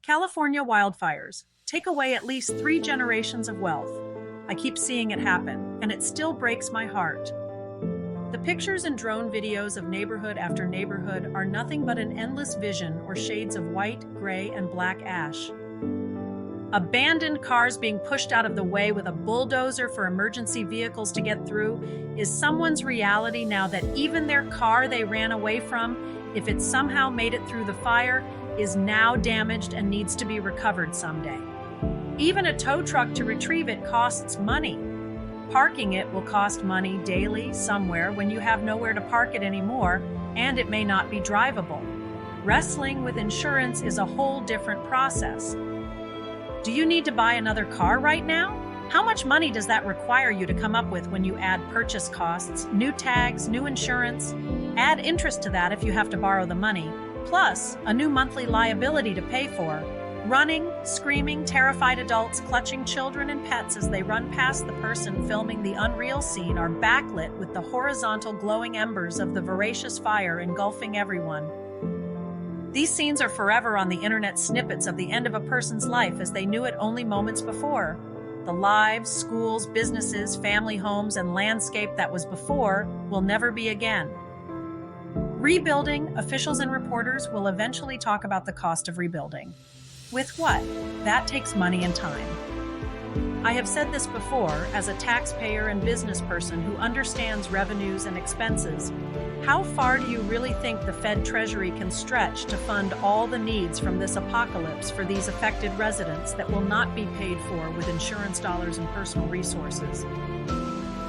California wildfires take away at least 3 generations of wealth. I keep seeing it happen, and it still breaks my heart. The pictures and drone videos of neighborhood after neighborhood are nothing but an endless vision or shades of white, gray, and black ash. Abandoned cars being pushed out of the way with a bulldozer for emergency vehicles to get through is someone's reality now that even their car they ran away from, if it somehow made it through the fire, is now damaged and needs to be recovered someday. Even a tow truck to retrieve it costs money. Parking it will cost money daily somewhere when you have nowhere to park it anymore, and it may not be drivable. Wrestling with insurance is a whole different process. Do you need to buy another car right now? How much money does that require you to come up with when you add purchase costs, new tags, new insurance? Add interest to that if you have to borrow the money, plus a new monthly liability to pay for. Running, screaming, terrified adults clutching children and pets as they run past the person filming the unreal scene are backlit with the horizontal glowing embers of the voracious fire engulfing everyone. These scenes are forever on the internet, snippets of the end of a person's life as they knew it only moments before. The lives, schools, businesses, family homes, and landscape that was before will never be again. Rebuilding, officials and reporters will eventually talk about the cost of rebuilding. With what? That takes money and time. I have said this before as a taxpayer and business person who understands revenues and expenses. How far do you really think the Fed Treasury can stretch to fund all the needs from this apocalypse for these affected residents that will not be paid for with insurance dollars and personal resources?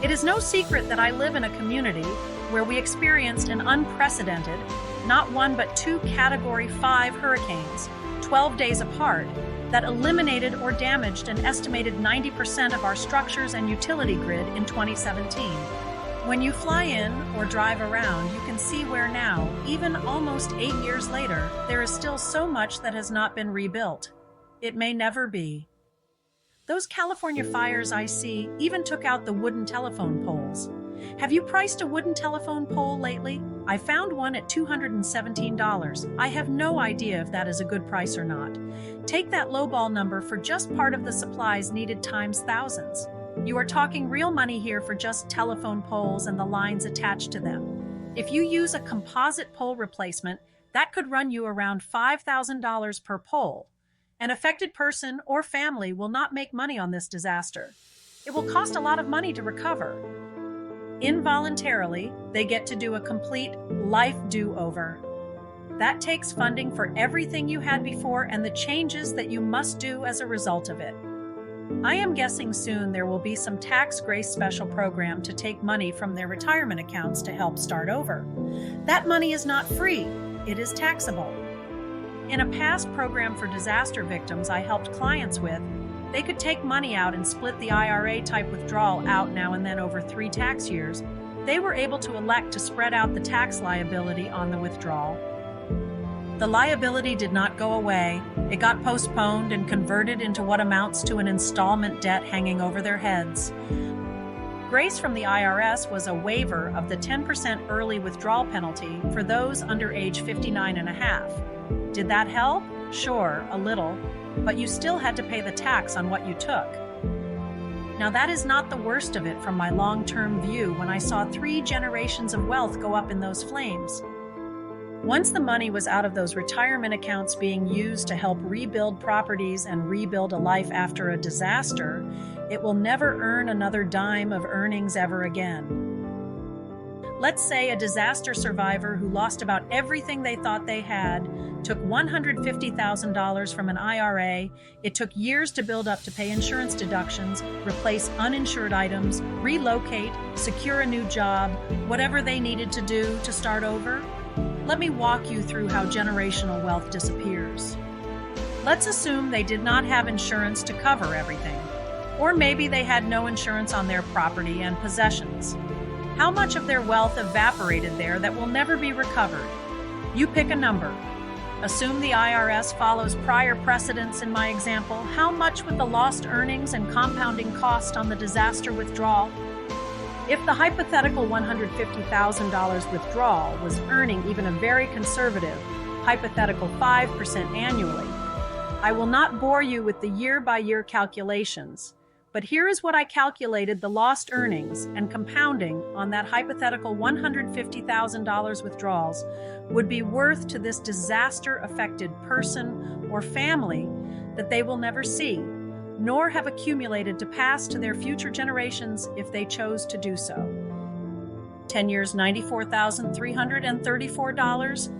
It is no secret that I live in a community where we experienced an unprecedented, not one but 2 Category 5 hurricanes, 12 days apart, that eliminated or damaged an estimated 90% of our structures and utility grid in 2017. When you fly in or drive around, you can see where now, even almost 8 years later, there is still so much that has not been rebuilt. It may never be. Those California fires I see even took out the wooden telephone poles. Have you priced a wooden telephone pole lately? I found one at $217. I have no idea if that is a good price or not. Take that lowball number for just part of the supplies needed times thousands. You are talking real money here for just telephone poles and the lines attached to them. If you use a composite pole replacement, that could run you around $5,000 per pole. An affected person or family will not make money on this disaster. It will cost a lot of money to recover. Involuntarily, they get to do a complete life do-over. That takes funding for everything you had before and the changes that you must do as a result of it. I am guessing soon there will be some tax grace special program to take money from their retirement accounts to help start over. That money is not free, it is taxable. In a past program for disaster victims I helped clients with, they could take money out and split the IRA type withdrawal out now and then over 3 tax years. They were able to elect to spread out the tax liability on the withdrawal. The liability did not go away. It got postponed and converted into what amounts to an installment debt hanging over their heads. Grace from the IRS was a waiver of the 10% early withdrawal penalty for those under age 59 and a half. Did that help? Sure, a little. But you still had to pay the tax on what you took. Now that is not the worst of it from my long-term view when I saw 3 generations of wealth go up in those flames. Once the money was out of those retirement accounts being used to help rebuild properties and rebuild a life after a disaster, it will never earn another dime of earnings ever again. Let's say a disaster survivor who lost about everything they thought they had took $150,000 from an IRA. It took years to build up to pay insurance deductions, replace uninsured items, relocate, secure a new job, whatever they needed to do to start over. Let me walk you through how generational wealth disappears. Let's assume they did not have insurance to cover everything. Or maybe they had no insurance on their property and possessions. How much of their wealth evaporated there that will never be recovered? You pick a number. Assume the IRS follows prior precedents in my example. How much would the lost earnings and compounding cost on the disaster withdrawal? If the hypothetical $150,000 withdrawal was earning even a very conservative, hypothetical 5% annually, I will not bore you with the year-by-year calculations, but here is what I calculated the lost earnings and compounding on that hypothetical $150,000 withdrawals would be worth to this disaster-affected person or family that they will never see, nor have accumulated to pass to their future generations if they chose to do so. 10 years, $94,334.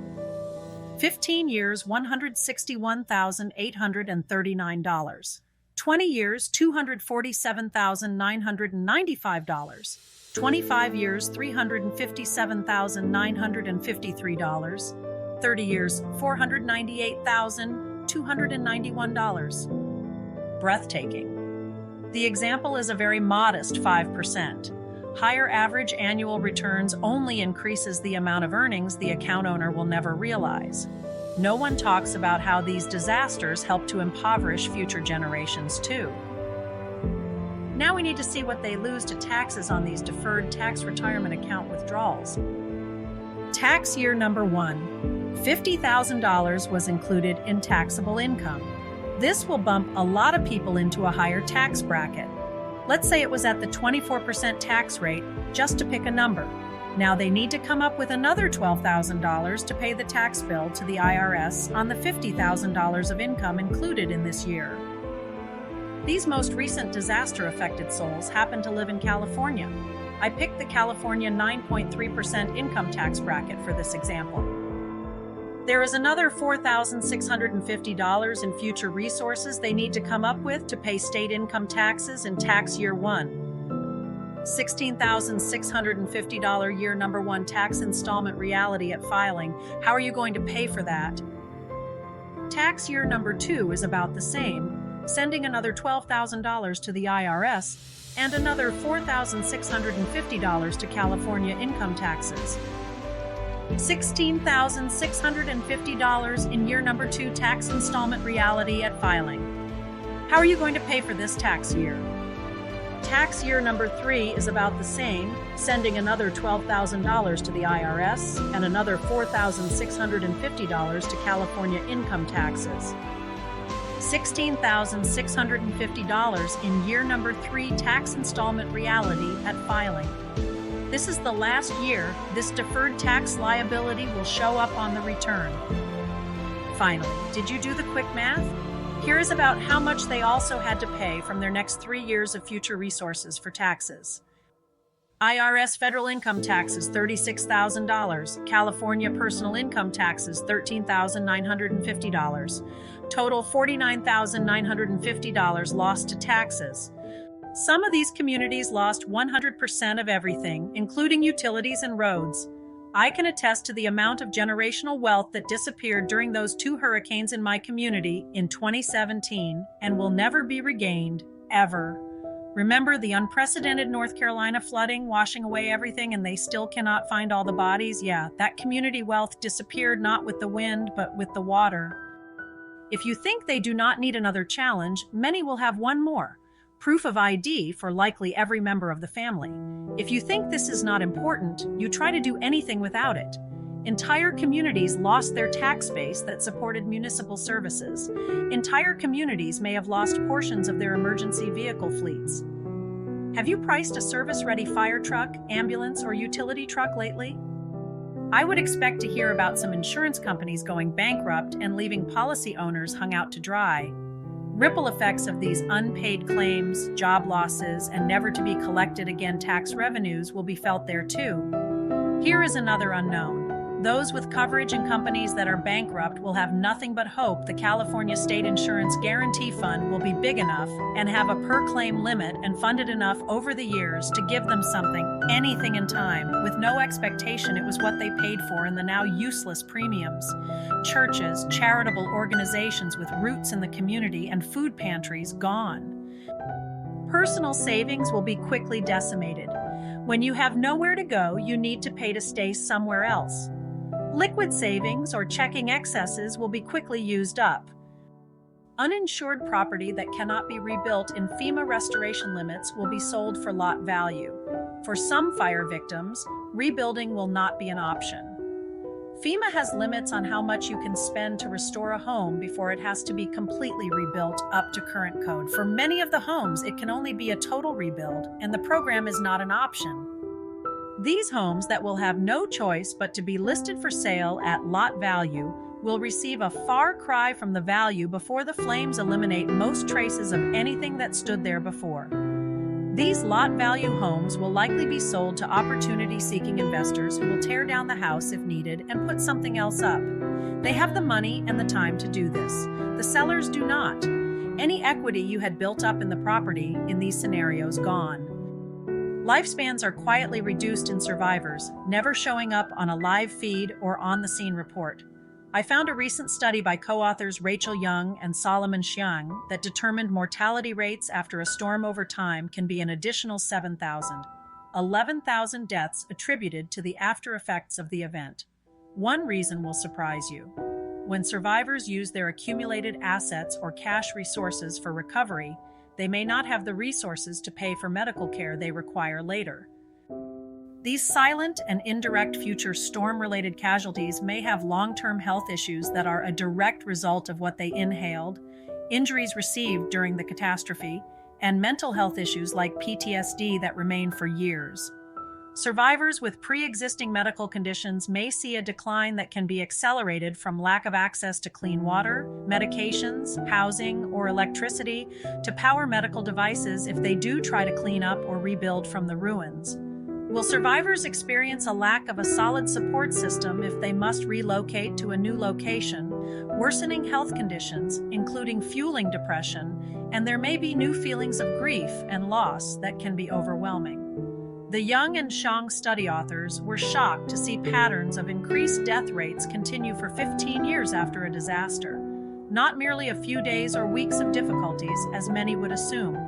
15 years, $161,839. 20 years, $247,995. 25 years, $357,953. 30 years, $498,291. Breathtaking. The example is a very modest 5%. Higher average annual returns only increases the amount of earnings the account owner will never realize. No one talks about how these disasters help to impoverish future generations too. Now we need to see what they lose to taxes on these deferred tax retirement account withdrawals. Tax year number 1, $50,000 was included in taxable income. This will bump a lot of people into a higher tax bracket. Let's say it was at the 24% tax rate, just to pick a number. Now they need to come up with another $12,000 to pay the tax bill to the IRS on the $50,000 of income included in this year. These most recent disaster-affected souls happen to live in California. I picked the California 9.3% income tax bracket for this example. There is another $4,650 in future resources they need to come up with to pay state income taxes in tax year 1. $16,650 year number 1 tax installment reality at filing. How are you going to pay for that? Tax year number 2 is about the same, sending another $12,000 to the IRS and another $4,650 to California income taxes. $16,650 in year number 2 tax installment reality at filing. How are you going to pay for this tax year? Tax year number 3 is about the same, sending another $12,000 to the IRS and another $4,650 to California income taxes. $16,650 in year number 3 tax installment reality at filing. This is the last year this deferred tax liability will show up on the return. Finally, did you do the quick math? Here is about how much they also had to pay from their next 3 years of future resources for taxes. IRS federal income taxes, $36,000. California personal income taxes, $13,950. Total $49,950 lost to taxes. Some of these communities lost 100% of everything, including utilities and roads. I can attest to the amount of generational wealth that disappeared during those 2 hurricanes in my community in 2017 and will never be regained, ever. Remember the unprecedented North Carolina flooding washing away everything and they still cannot find all the bodies? Yeah, that community wealth disappeared not with the wind, but with the water. If you think they do not need another challenge, many will have one more. Proof of ID for likely every member of the family. If you think this is not important, you try to do anything without it. Entire communities lost their tax base that supported municipal services. Entire communities may have lost portions of their emergency vehicle fleets. Have you priced a service-ready fire truck, ambulance, or utility truck lately? I would expect to hear about some insurance companies going bankrupt and leaving policy owners hung out to dry. Ripple effects of these unpaid claims, job losses, and never to be collected again tax revenues will be felt there too. Here is another unknown. Those with coverage and companies that are bankrupt will have nothing but hope the California State Insurance Guarantee Fund will be big enough and have a per-claim limit and funded enough over the years to give them something, anything in time, with no expectation it was what they paid for in the now useless premiums. Churches, charitable organizations with roots in the community, and food pantries gone. Personal savings will be quickly decimated. When you have nowhere to go, you need to pay to stay somewhere else. Liquid savings or checking excesses will be quickly used up. Uninsured property that cannot be rebuilt in FEMA restoration limits will be sold for lot value. For some fire victims, rebuilding will not be an option. FEMA has limits on how much you can spend to restore a home before it has to be completely rebuilt up to current code. For many of the homes, it can only be a total rebuild, and the program is not an option. These homes that will have no choice but to be listed for sale at lot value will receive a far cry from the value before the flames eliminate most traces of anything that stood there before. These lot value homes will likely be sold to opportunity-seeking investors who will tear down the house if needed and put something else up. They have the money and the time to do this. The sellers do not. Any equity you had built up in the property in these scenarios gone. Lifespans are quietly reduced in survivors, never showing up on a live feed or on-the-scene report. I found a recent study by co-authors Rachel Young and Solomon Xiang that determined mortality rates after a storm over time can be an additional 7,000. 11,000 deaths attributed to the after effects of the event. One reason will surprise you. When survivors use their accumulated assets or cash resources for recovery, they may not have the resources to pay for medical care they require later. These silent and indirect future storm-related casualties may have long-term health issues that are a direct result of what they inhaled, injuries received during the catastrophe, and mental health issues like PTSD that remain for years. Survivors with pre-existing medical conditions may see a decline that can be accelerated from lack of access to clean water, medications, housing, or electricity to power medical devices if they do try to clean up or rebuild from the ruins. Will survivors experience a lack of a solid support system if they must relocate to a new location, worsening health conditions, including fueling depression, and there may be new feelings of grief and loss that can be overwhelming. The Young and Xiang study authors were shocked to see patterns of increased death rates continue for 15 years after a disaster, not merely a few days or weeks of difficulties, as many would assume.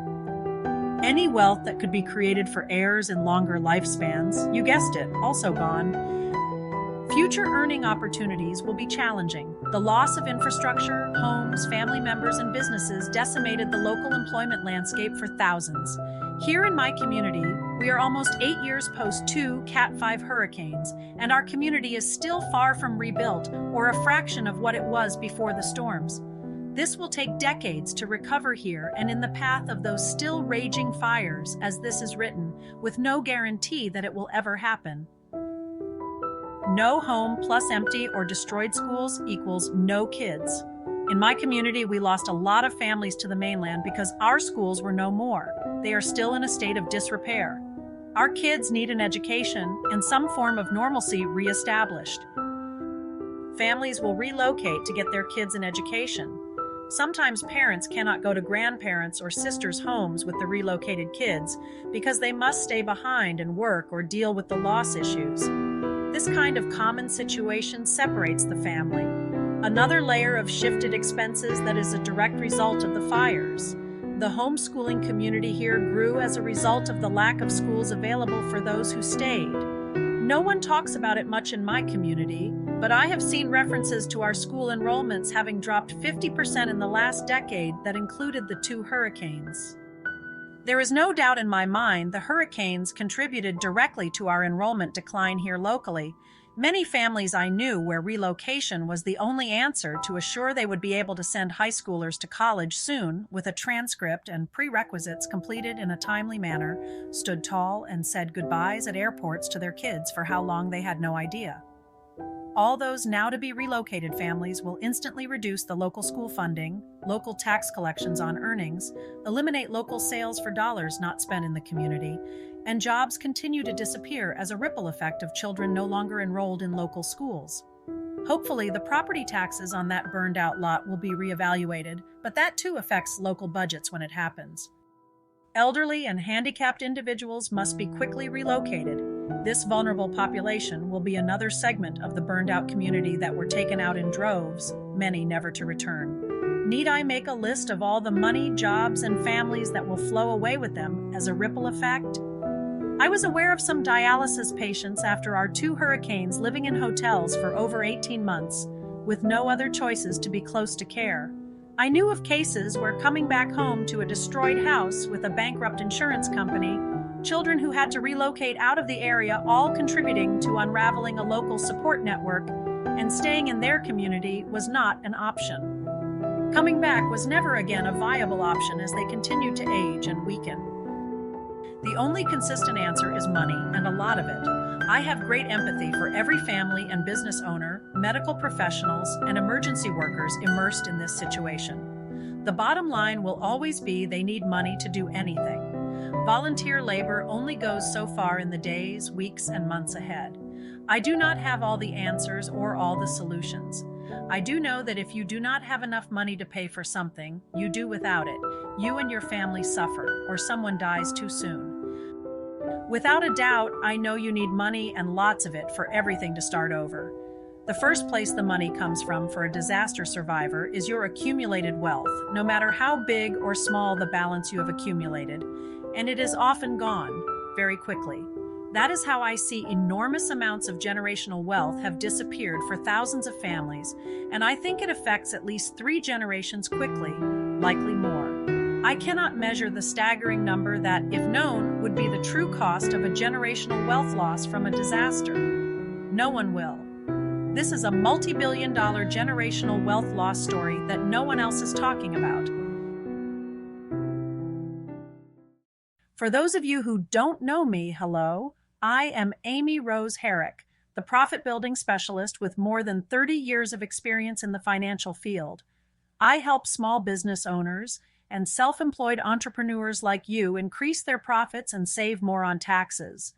Any wealth that could be created for heirs in longer lifespans, you guessed it, also gone. Future earning opportunities will be challenging. The loss of infrastructure, homes, family members, and businesses decimated the local employment landscape for thousands. Here in my community, we are almost 8 years post 2 Cat 5 hurricanes, and our community is still far from rebuilt or a fraction of what it was before the storms. This will take decades to recover here and in the path of those still raging fires, as this is written, with no guarantee that it will ever happen. No home plus empty or destroyed schools equals no kids. In my community, we lost a lot of families to the mainland because our schools were no more. They are still in a state of disrepair. Our kids need an education and some form of normalcy reestablished. Families will relocate to get their kids an education. Sometimes parents cannot go to grandparents' or sisters' homes with the relocated kids because they must stay behind and work or deal with the loss issues. This kind of common situation separates the family. Another layer of shifted expenses that is a direct result of the fires. The homeschooling community here grew as a result of the lack of schools available for those who stayed. No one talks about it much in my community, but I have seen references to our school enrollments having dropped 50% in the last decade that included the 2 hurricanes. There is no doubt in my mind the hurricanes contributed directly to our enrollment decline here locally. Many families I knew where relocation was the only answer to assure they would be able to send high schoolers to college soon with a transcript and prerequisites completed in a timely manner, stood tall and said goodbyes at airports to their kids for how long they had no idea. All those now-to-be relocated families will instantly reduce the local school funding, local tax collections on earnings, eliminate local sales for dollars not spent in the community, and jobs continue to disappear as a ripple effect of children no longer enrolled in local schools. Hopefully, the property taxes on that burned-out lot will be reevaluated, but that too affects local budgets when it happens. Elderly and handicapped individuals must be quickly relocated. This vulnerable population will be another segment of the burned-out community that were taken out in droves, many never to return. Need I make a list of all the money, jobs, and families that will flow away with them as a ripple effect? I was aware of some dialysis patients after our 2 hurricanes living in hotels for over 18 months, with no other choices to be close to care. I knew of cases where coming back home to a destroyed house with a bankrupt insurance company, children who had to relocate out of the area, all contributing to unraveling a local support network, and staying in their community was not an option. Coming back was never again a viable option as they continued to age and weaken. The only consistent answer is money, and a lot of it. I have great empathy for every family and business owner, medical professionals, and emergency workers immersed in this situation. The bottom line will always be they need money to do anything. Volunteer labor only goes so far in the days, weeks, and months ahead. I do not have all the answers or all the solutions. I do know that if you do not have enough money to pay for something, you do without it. You and your family suffer, or someone dies too soon. Without a doubt, I know you need money and lots of it for everything to start over. The first place the money comes from for a disaster survivor is your accumulated wealth, no matter how big or small the balance you have accumulated, and it is often gone very quickly. That is how I see enormous amounts of generational wealth have disappeared for thousands of families, and I think it affects at least 3 generations quickly, likely more. I cannot measure the staggering number that, if known, would be the true cost of a generational wealth loss from a disaster. No one will. This is a multi-billion-dollar generational wealth loss story that no one else is talking about. For those of you who don't know me, hello, I am Amy Rose Herrick, the profit building specialist with more than 30 years of experience in the financial field. I help small business owners and self-employed entrepreneurs like you increase their profits and save more on taxes.